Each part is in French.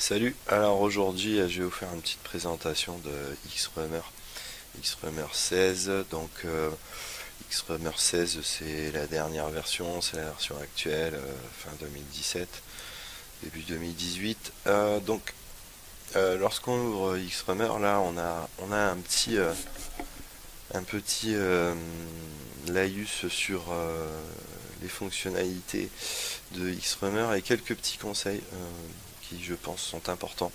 Salut, alors aujourd'hui je vais vous faire une petite présentation de Xrummer 16. Xrummer 16 c'est la dernière version, c'est la version actuelle, fin 2017, début 2018. Lorsqu'on ouvre Xrummer, là on a un petit laïus sur les fonctionnalités de Xrummer et quelques petits conseils qui je pense sont importants.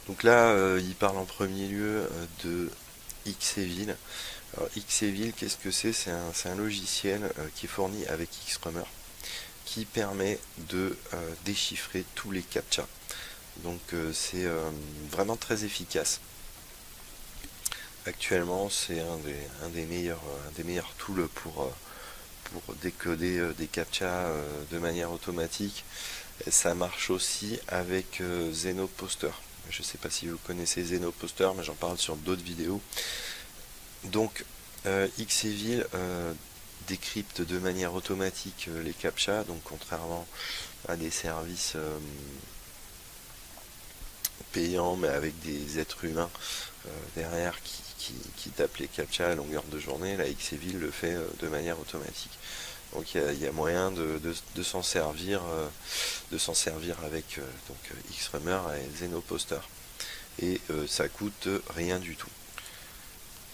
Donc là, il parle en premier lieu de Xevil. Alors Xevil, qu'est-ce que c'est? C'est un logiciel qui est fourni avec Xrummer qui permet de déchiffrer tous les captchas. Donc c'est vraiment très efficace. Actuellement, c'est un des meilleurs tools pour décoder des captchas de manière automatique. Et ça marche aussi avec Zenoposter. Je ne sais pas si vous connaissez Zenoposter, mais j'en parle sur d'autres vidéos. Donc, Xevil décrypte de manière automatique les captchas, donc contrairement à des services payants, mais avec des êtres humains derrière qui tapent les captchas à longueur de journée, là Xevil le fait de manière automatique. Donc il y a moyen de s'en servir, avec Xrummer et Zenoposter. Et ça coûte rien du tout.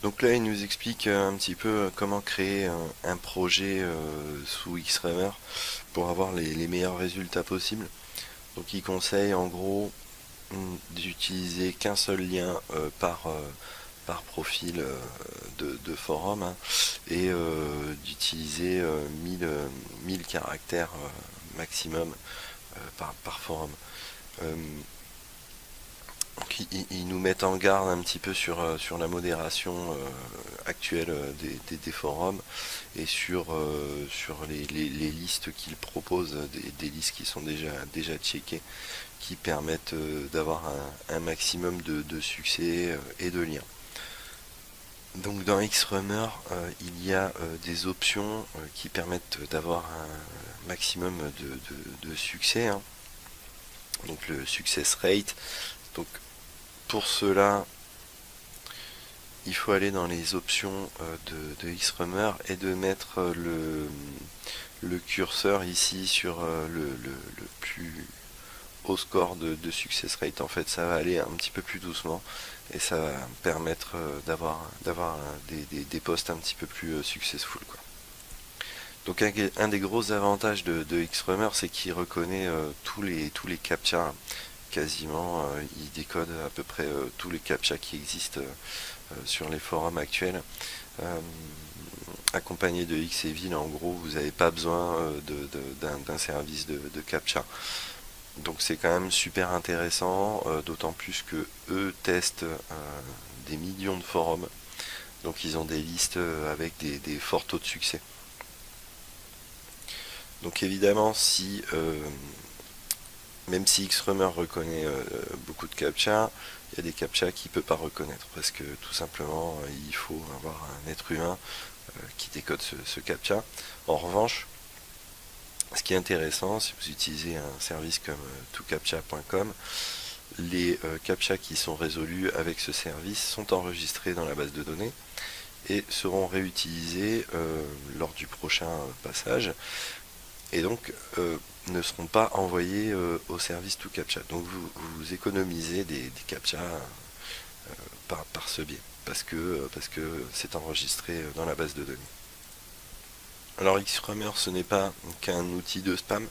Donc là, il nous explique un petit peu comment créer un projet sous Xrummer pour avoir les meilleurs résultats possibles. Donc il conseille en gros d'utiliser qu'un seul lien par profil de forum, hein, et d'utiliser 1000 caractères maximum par forum. Euh, ils nous mettent en garde un petit peu sur la modération actuelle des forums et sur les listes qu'ils proposent, des listes qui sont déjà checkées, qui permettent d'avoir un maximum de succès et de liens. Donc dans Xrummer, il y a des options qui permettent d'avoir un maximum de succès, hein. Donc le success rate. Donc pour cela, il faut aller dans les options de Xrummer et de mettre le curseur ici sur le plus haut score de success rate. En fait, ça va aller un petit peu plus doucement et ça va permettre d'avoir des posts un petit peu plus successful, quoi. Donc un des gros avantages de Xrummer, c'est qu'il reconnaît tous les captchas quasiment. Il décode à peu près tous les captchas qui existent sur les forums actuels. Euh, Accompagné de Xevil, en gros, vous n'avez pas besoin d'un service de captcha. Donc c'est quand même super intéressant, d'autant plus que eux testent des millions de forums. Donc ils ont des listes avec des forts taux de succès. Donc évidemment, même si Xrummer reconnaît beaucoup de captcha, il y a des captcha qu'il ne peut pas reconnaître parce que tout simplement il faut avoir un être humain qui décode ce captcha. En revanche, ce qui est intéressant, si vous utilisez un service comme tocaptcha.com, les captcha qui sont résolus avec ce service sont enregistrés dans la base de données et seront réutilisés lors du prochain passage, et donc ne seront pas envoyés au service ToCaptcha. Donc vous économisez des captcha par ce biais, parce que c'est enregistré dans la base de données. Alors Xrummer, ce n'est pas qu'un outil de spam.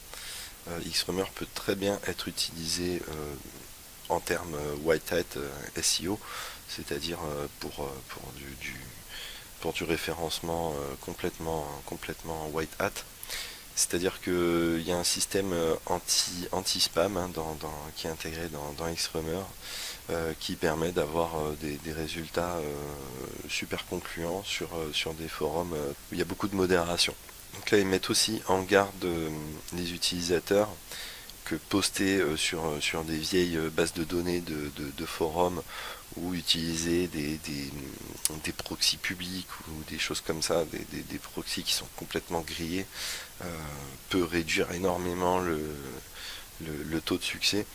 Xrummer peut très bien être utilisé en termes white hat SEO, c'est-à-dire pour du référencement complètement white hat. C'est-à-dire qu'il y a un système anti-spam, hein, qui est intégré dans Xrummer, qui permet d'avoir des résultats super concluants sur des forums où il y a beaucoup de modération. Donc là, ils mettent aussi en garde les utilisateurs que poster sur des vieilles bases de données de forums ou utiliser des proxys publics ou des choses comme ça, des proxys qui sont complètement grillés, peut réduire énormément le taux de succès.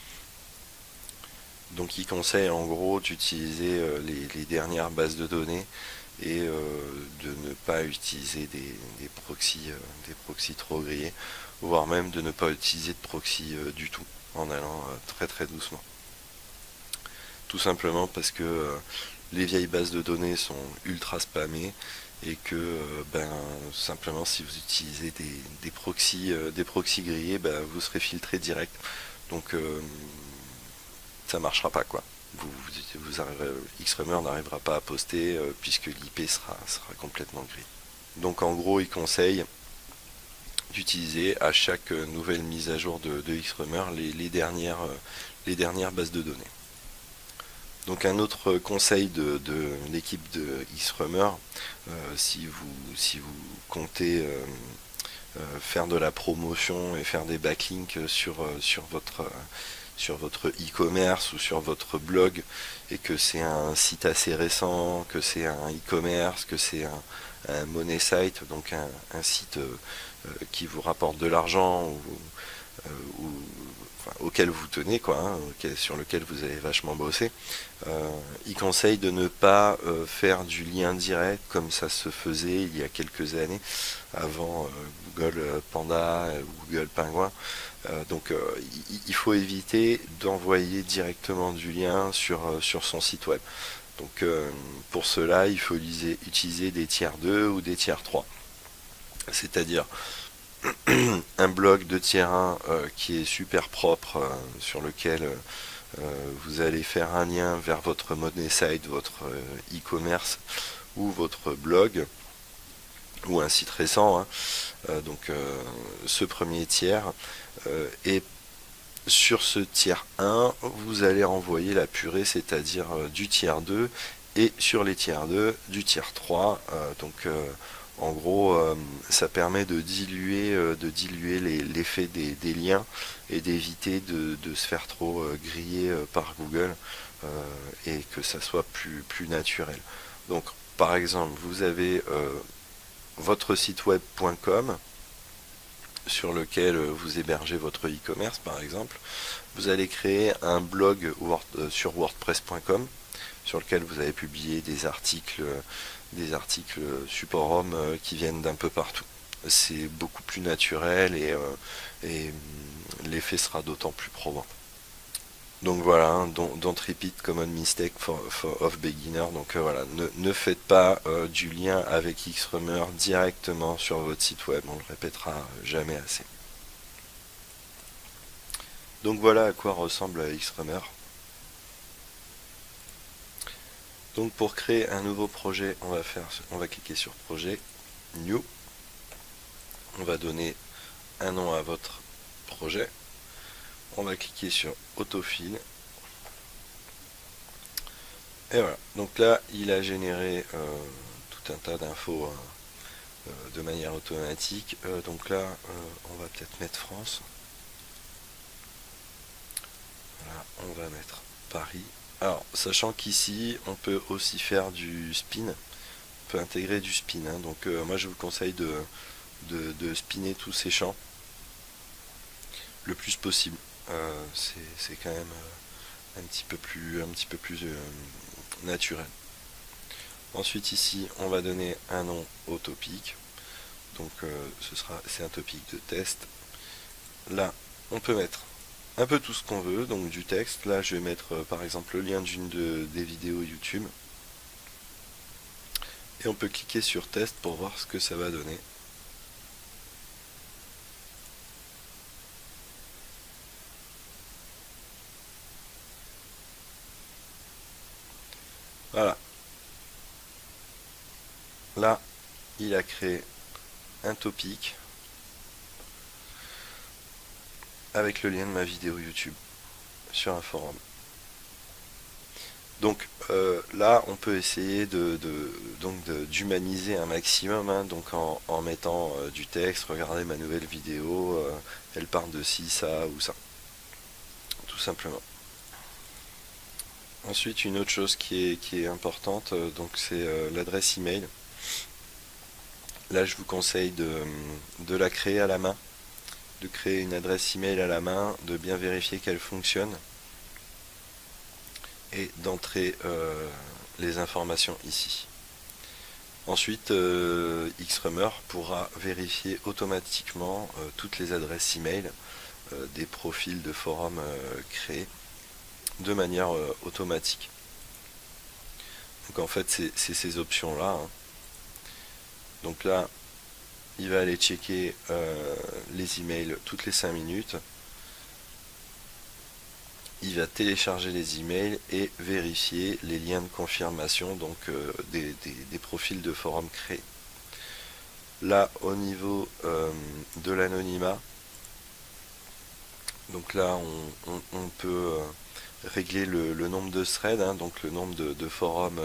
Donc il conseille en gros d'utiliser les dernières bases de données et de ne pas utiliser des proxys trop grillés, voire même de ne pas utiliser de proxy du tout, en allant très très doucement. Tout simplement parce que les vieilles bases de données sont ultra spammées et que simplement si vous utilisez des proxys grillés, vous serez filtré direct. Donc ça marchera pas quoi. Xrummer n'arrivera pas à poster puisque l'IP sera complètement grillé. Donc en gros il conseille d'utiliser à chaque nouvelle mise à jour de Xrummer les dernières bases de données. Donc un autre conseil de l'équipe de Xrummer, si vous comptez faire de la promotion et faire des backlinks sur votre e-commerce ou sur votre blog et que c'est un site assez récent, que c'est un e-commerce, que c'est un money site, donc un site qui vous rapporte de l'argent ou auquel vous tenez, quoi, hein, sur lequel vous avez vachement bossé, il conseille de ne pas faire du lien direct comme ça se faisait il y a quelques années avant Google Panda ou Google Penguin. Donc il faut éviter d'envoyer directement du lien sur son site web. Donc pour cela, il faut utiliser des tiers 2 ou des tiers 3. C'est-à-dire un blog de tiers 1 qui est super propre, sur lequel vous allez faire un lien vers votre money site, votre e-commerce ou votre blog ou un site récent, hein. Donc ce premier tiers, et sur ce tiers 1 vous allez envoyer la purée, c'est-à-dire du tiers 2, et sur les tiers 2 du tiers 3. En gros, ça permet de diluer l'effet des liens et d'éviter de se faire trop griller par Google, et que ça soit plus naturel. Donc, par exemple, vous avez votre site web.com sur lequel vous hébergez votre e-commerce, par exemple. Vous allez créer un blog sur wordpress.com sur lequel vous avez publié des articles support home qui viennent d'un peu partout. C'est beaucoup plus naturel et l'effet sera d'autant plus probant. Donc voilà, hein, don't repeat common mistake of beginner. Donc voilà, ne faites pas du lien avec Xrummer directement sur votre site web, on le répétera jamais assez. Donc voilà à quoi ressemble Xrummer. Donc pour créer un nouveau projet, on va cliquer sur projet, new. On va donner un nom à votre projet. On va cliquer sur autofill. Et voilà. Donc là, il a généré tout un tas d'infos de manière automatique. Donc là, on va peut-être mettre France. Voilà, on va mettre Paris. Alors, sachant qu'ici, on peut aussi faire du spin. On peut intégrer du spin, hein. Donc moi, je vous conseille de spinner tous ces champs le plus possible. C'est quand même un petit peu plus naturel. Ensuite ici on va donner un nom au topic. Donc c'est un topic de test. Là on peut mettre un peu tout ce qu'on veut, donc du texte. Là je vais mettre par exemple le lien d'une des vidéos YouTube. Et on peut cliquer sur test pour voir ce que ça va donner. Voilà. Là, il a créé un topic avec le lien de ma vidéo YouTube sur un forum. Donc là, on peut essayer d'humaniser un maximum, hein, donc en mettant du texte. Regardez ma nouvelle vidéo, elle parle de ci, ça ou ça, tout simplement. Ensuite, une autre chose qui est importante, donc c'est l'adresse email. Là, je vous conseille de la créer à la main, de créer une adresse email à la main, de bien vérifier qu'elle fonctionne. et d'entrer les informations ici. Ensuite, Xrummer pourra vérifier automatiquement toutes les adresses email des profils de forum créés de manière automatique. Donc en fait, c'est ces options-là, hein. Donc là, il va aller checker les emails toutes les 5 minutes. Il va télécharger les emails et vérifier les liens de confirmation, donc des profils de forum créés. Là, au niveau de l'anonymat, donc là, on peut régler le nombre de threads, hein, donc le nombre de forums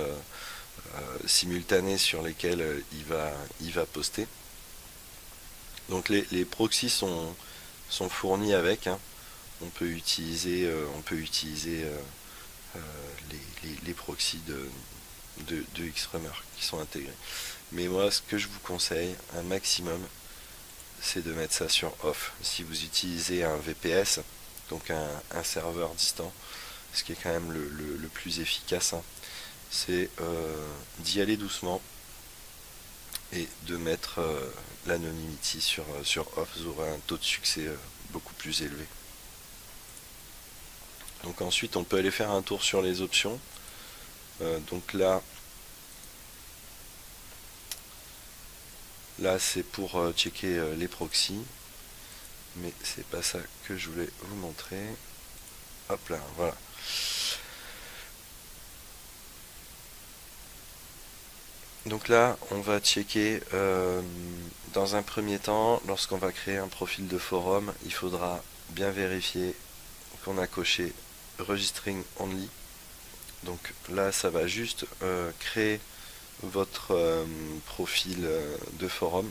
simultanés sur lesquels il va poster. Donc les proxys sont fournis avec, hein. On peut utiliser les proxys de Xrummer qui sont intégrés. Mais moi, ce que je vous conseille un maximum, c'est de mettre ça sur off. Si vous utilisez un VPS, donc un serveur distant, ce qui est quand même le plus efficace, hein, c'est d'y aller doucement et de mettre l'anonymity sur off. Vous aurez un taux de succès beaucoup plus élevé. Donc ensuite, on peut aller faire un tour sur les options. Donc là c'est pour checker les proxys, mais c'est pas ça que je voulais vous montrer. Hop là, voilà. Donc là, on va checker dans un premier temps, lorsqu'on va créer un profil de forum, il faudra bien vérifier qu'on a coché Registering Only. Donc là, ça va juste créer votre profil de forum,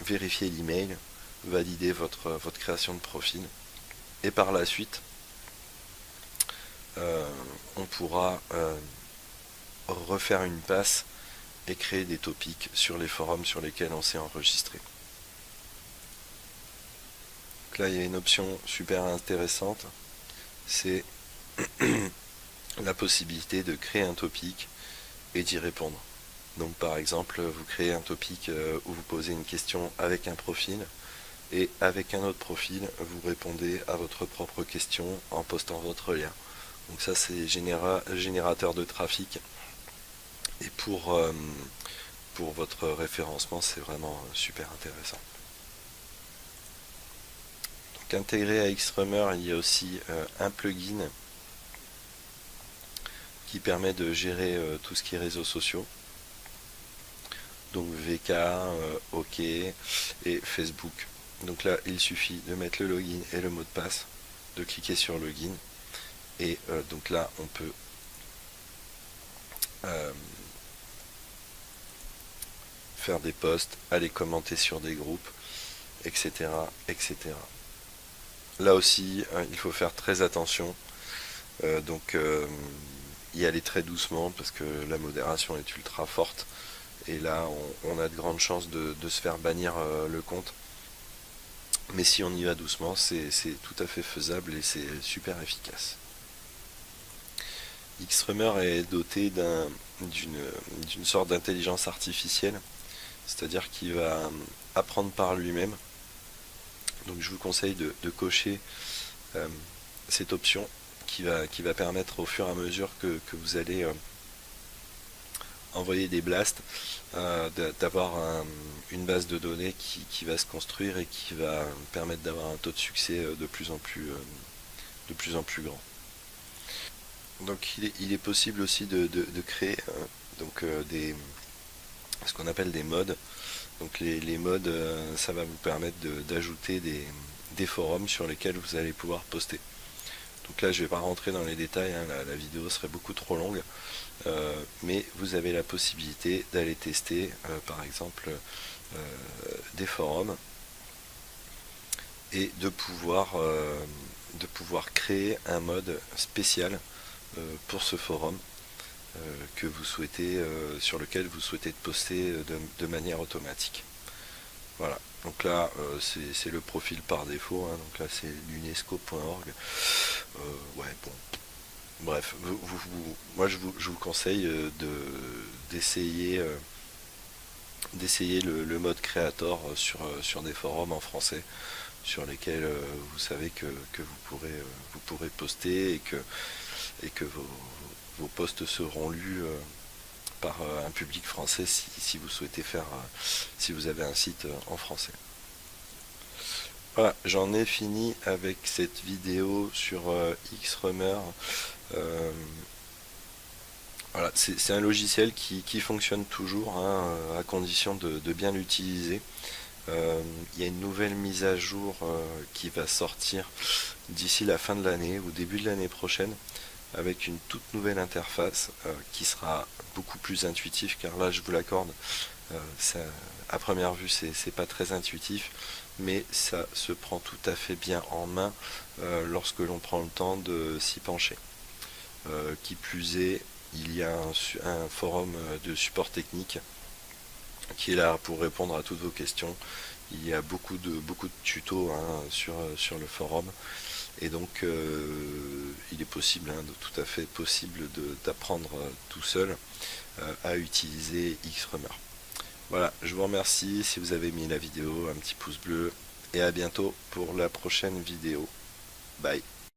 vérifier l'email, valider votre création de profil, et par la suite, on pourra refaire une passe et créer des topics sur les forums sur lesquels on s'est enregistré. Donc là, il y a une option super intéressante, c'est la possibilité de créer un topic et d'y répondre. Donc par exemple, vous créez un topic où vous posez une question avec un profil, et avec un autre profil, vous répondez à votre propre question en postant votre lien. Donc ça, c'est générateur de trafic, et pour votre référencement, c'est vraiment super intéressant. Donc intégré à Xrummer, il y a aussi un plugin qui permet de gérer tout ce qui est réseaux sociaux. Donc VK, OK et Facebook. Donc là, il suffit de mettre le login et le mot de passe, de cliquer sur login, et donc là, on peut faire des posts, aller commenter sur des groupes, etc., etc. Là aussi, il faut faire très attention. Donc y aller très doucement parce que la modération est ultra forte, et là on a de grandes chances de se faire bannir le compte. Mais si on y va doucement, c'est tout à fait faisable et c'est super efficace. Xrummer est doté d'une sorte d'intelligence artificielle, c'est-à-dire qu'il va apprendre par lui-même. Donc je vous conseille de cocher cette option qui va permettre au fur et à mesure que vous allez envoyer des blasts, d'avoir une base de données qui va se construire et qui va permettre d'avoir un taux de succès de plus en plus grand. Donc il est possible aussi de créer ce qu'on appelle des mods. Donc les mods, ça va vous permettre d'ajouter des forums sur lesquels vous allez pouvoir poster. Donc là, je ne vais pas rentrer dans les détails, hein, la vidéo serait beaucoup trop longue, mais vous avez la possibilité d'aller tester, par exemple, des forums, et de pouvoir créer un mode spécial pour ce forum que vous souhaitez, sur lequel vous souhaitez poster de manière automatique. Voilà, donc là c'est le profil par défaut, hein. Donc là c'est l'unesco.org. Ouais, bon, Bref, moi je vous conseille d'essayer le mode créateur sur des forums en français sur lesquels vous savez que vous pourrez poster et que vos posts seront lus par un public français si vous souhaitez si vous avez un site en français. Voilà, j'en ai fini avec cette vidéo sur Xrummer. Euh, voilà, c'est un logiciel qui fonctionne toujours, hein, à condition de bien l'utiliser. Il y a une nouvelle mise à jour qui va sortir d'ici la fin de l'année ou début de l'année prochaine avec une toute nouvelle interface qui sera beaucoup plus intuitive, car là je vous l'accorde, à première vue c'est pas très intuitif, mais ça se prend tout à fait bien en main lorsque l'on prend le temps de s'y pencher. Qui plus est, il y a un forum de support technique qui est là pour répondre à toutes vos questions. Il y a beaucoup de tutos, hein, sur le forum, et donc il est possible, hein, tout à fait possible d'apprendre tout seul à utiliser Xrummer. Voilà, je vous remercie si vous avez aimé la vidéo, un petit pouce bleu, et à bientôt pour la prochaine vidéo. Bye.